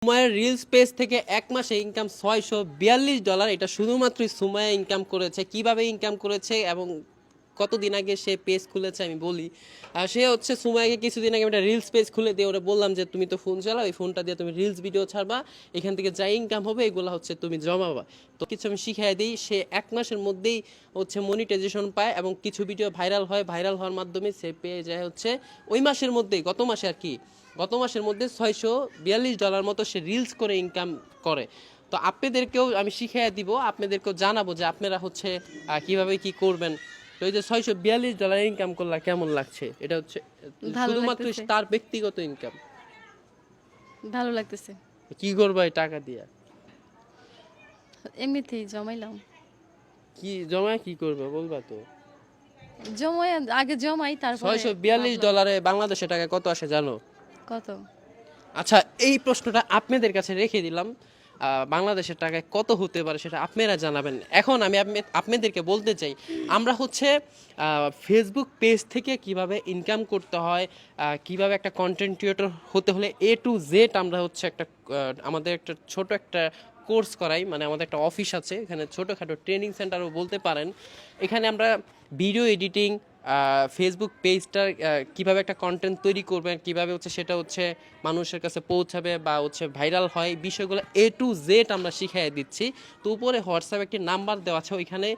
সুমাইয়ার reels page থেকে এক মাসে ইনকাম $642। এটা শুধুমাত্রই সুমাইয়া ইনকাম করেছে। কিভাবে ইনকাম করেছে এবং কতদিন আগে সে পেজ খুলেছে আমি বলি। সে হচ্ছে সুমাইয়াকে কিছুদিন আগে একটা রিলস পেজ খুলে দিয়ে ওরা বললাম যে তুমি তো ফোন চালাও, এই ফোনটা দিয়ে তুমি রিলস ভিডিও ছাড়বা, এখান থেকে যা ইনকাম হবে এগুলো হচ্ছে তুমি জমাবা। তো কিছু আমি শিখিয়ে দিই, সে এক মাসের মধ্যেই হচ্ছে মনিটাইজেশন পায় এবং কিছু ভিডিও ভাইরাল হয়, ভাইরাল হওয়ার মাধ্যমে সে পেয়ে যায় হচ্ছে ওই মাসের মধ্যেই, গত মাসে আর কি, গত মাসের মধ্যে $642 মতো সে রিলস করে ইনকাম করে। তো আপনাদেরকেও আমি শিখিয়ে দিব, আপনাদেরকেও জানাবো যে আপনারা হচ্ছে কিভাবে কি করবেন। তো এই যে $642 ইনকাম করলা কেমন লাগছে? এটা হচ্ছে ভালো শুধুমাত্র লাগতেছে। তার ব্যক্তিগত ইনকাম। ভালো লাগতেছে। কি করবা এই টাকা দিয়া? এমনিতেই জমাইলাম। কি জমায় কি করবা বলবা তো? জমাই আগে জমাই তারপরে ভাবলাম $642 বাংলাদেশের টাকা কত আসে জানো? কত? আচ্ছা, এই প্রশ্নটা আপনাদের কাছে রেখে দিলাম। বাংলাদেশের টাকায় কত হতে পারে সেটা আপনারা জানাবেন। এখন আমি আপনাদেরকে বলতে চাই, আমরা হচ্ছে ফেসবুক পেজ থেকে কিভাবে ইনকাম করতে হয়, কিভাবে একটা কন্টেন্ট ক্রিয়েটর হতে হলে A to Z আমরা হচ্ছে একটা আমাদের একটা ছোট একটা কোর্স করাই, মানে আমাদের একটা অফিস আছে এখানে, ছোটোখাটো ট্রেনিং সেন্টারও বলতে পারেন। এখানে আমরা ভিডিও এডিটিং, ফেসবুক পেজটা কীভাবে একটা কন্টেন্ট তৈরি করবেন, কীভাবে হচ্ছে সেটা হচ্ছে মানুষের কাছে পৌঁছাবে বা হচ্ছে ভাইরাল হয়, বিষয়গুলো A to Z আমরা শিখিয়ে দিচ্ছি। তো উপরে হোয়াটসঅ্যাপ একটি নাম্বার দেওয়া আছে, ওইখানে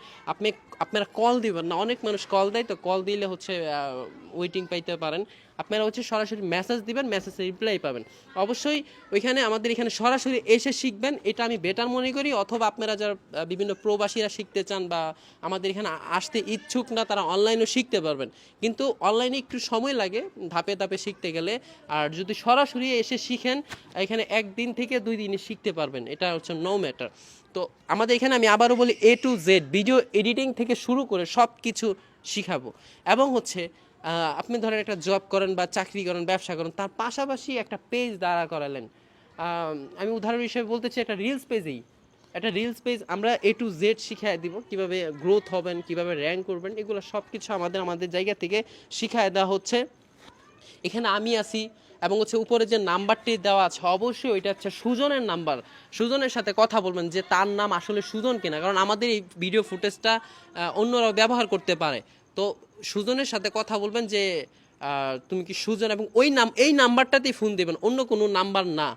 আপনারা কল দিবেন না, অনেক মানুষ কল দেয়, তো কল দিলে হচ্ছে ওয়েটিং পাইতে পারেন। আপনারা হচ্ছে সরাসরি মেসেজ দিবেন, মেসেজে রিপ্লাই পাবেন। অবশ্যই ওইখানে আমাদের এখানে সরাসরি এসে শিখবেন, এটা আমি বেটার মনে করি। অথবা আপনারা যারা বিভিন্ন প্রবাসীরা শিখতে চান বা আমাদের এখানে আসতে ইচ্ছুক না, তারা অনলাইনেও শিখতে পারবেন। কিন্তু অনলাইনে একটু সময় লাগে ধাপে ধাপে শিখতে গেলে। আর যদি সরাসরি এসে শিখেন, এখানে 1 দিন থেকে 2 দিনে শিখতে পারবেন, এটা হচ্ছে নো ম্যাটার। তো আমাদের এখানে আমি আবারও বলি A to Z video editing থেকে শুরু করে সব কিছু শিখাবো। এবং হচ্ছে আপনি ধরেন একটা জব করেন বা চাকরি করেন, ব্যবসা করেন, তার পাশাপাশি একটা পেজ দাঁড়া করালেন। আমি উদাহরণ হিসেবে বলতে চাই, একটা রিলস পেজেই, একটা রিলস পেজ আমরা A to Z শিখিয়ে দিব, কিভাবে গ্রোথ হবেন, কিভাবে র্যাঙ্ক করবেন, এগুলো সব কিছু আমাদের জায়গা থেকে শিখিয়ে দেওয়া হচ্ছে। এখানে আমি আছি এবং হচ্ছে উপরে যে নাম্বারটি দেওয়া আছে অবশ্যই ওইটা হচ্ছে সুজনের নাম্বার। সুজনের সাথে কথা বলবেন যে তার নাম আসলে সুজন কিনা, কারণ আমাদের এই ভিডিও ফুটেজটা অন্যরাও ব্যবহার করতে পারে। তো সুজনের সাথে কথা বলবেন যে তুমি কি সুজন, এবং এই নাম্বারটাতেই ফোন দেবেন, অন্য কোনো নাম্বার না।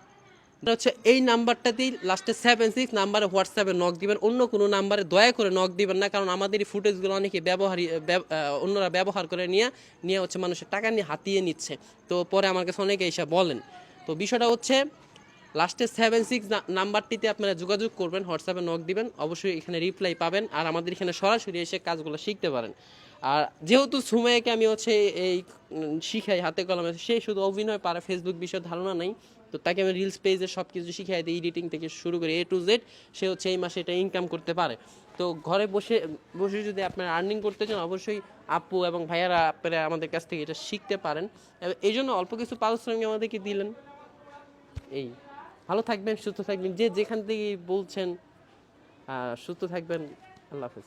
এটা হচ্ছে এই নাম্বারটাতেই লাস্টে 76 নাম্বারে হোয়াটসঅ্যাপে নক দিবেন, অন্য কোনো নাম্বারে দয়া করে নক দিবেন না, কারণ আমাদের এই ফুটেজগুলো অনেকে অন্যরা ব্যবহার করে নিয়ে হচ্ছে মানুষের টাকা নিয়ে হাতিয়ে নিচ্ছে। তো পরে আমার কাছে অনেকে এসে বলেন। তো বিষয়টা হচ্ছে লাস্টে 76 নাম্বারটিতে আপনারা যোগাযোগ করবেন, হোয়াটসঅ্যাপে নক দিবেন, অবশ্যই এখানে রিপ্লাই পাবেন আর আমাদের এখানে সরাসরি এসে কাজগুলো শিখতে পারেন। আর যেহেতু সুমাইয়াকে আমি হচ্ছে এই শিখাই হাতে কলমে, সে শুধু অভিনয় পারে, ফেসবুক বিষয়ে ধারণা নাই। তো তাকে আমি রিলস পেজে সব কিছু শিখিয়ে দিই, এডিটিং থেকে শুরু করে A to Z। সে হচ্ছে এই মাসে এটা ইনকাম করতে পারে। তো ঘরে বসে বসে যদি আপনারা আর্নিং করতে চান, অবশ্যই আপু এবং ভাইয়ারা আপনারা আমাদের কাছ থেকে এটা শিখতে পারেন। এই জন্য অল্প কিছু পারিশ্রমিক আমাদেরকে দিলেন। এই, ভালো থাকবেন, সুস্থ থাকবেন, যে যেখান থেকে বলছেন। সুস্থ থাকবেন। আল্লাহ হাফেজ।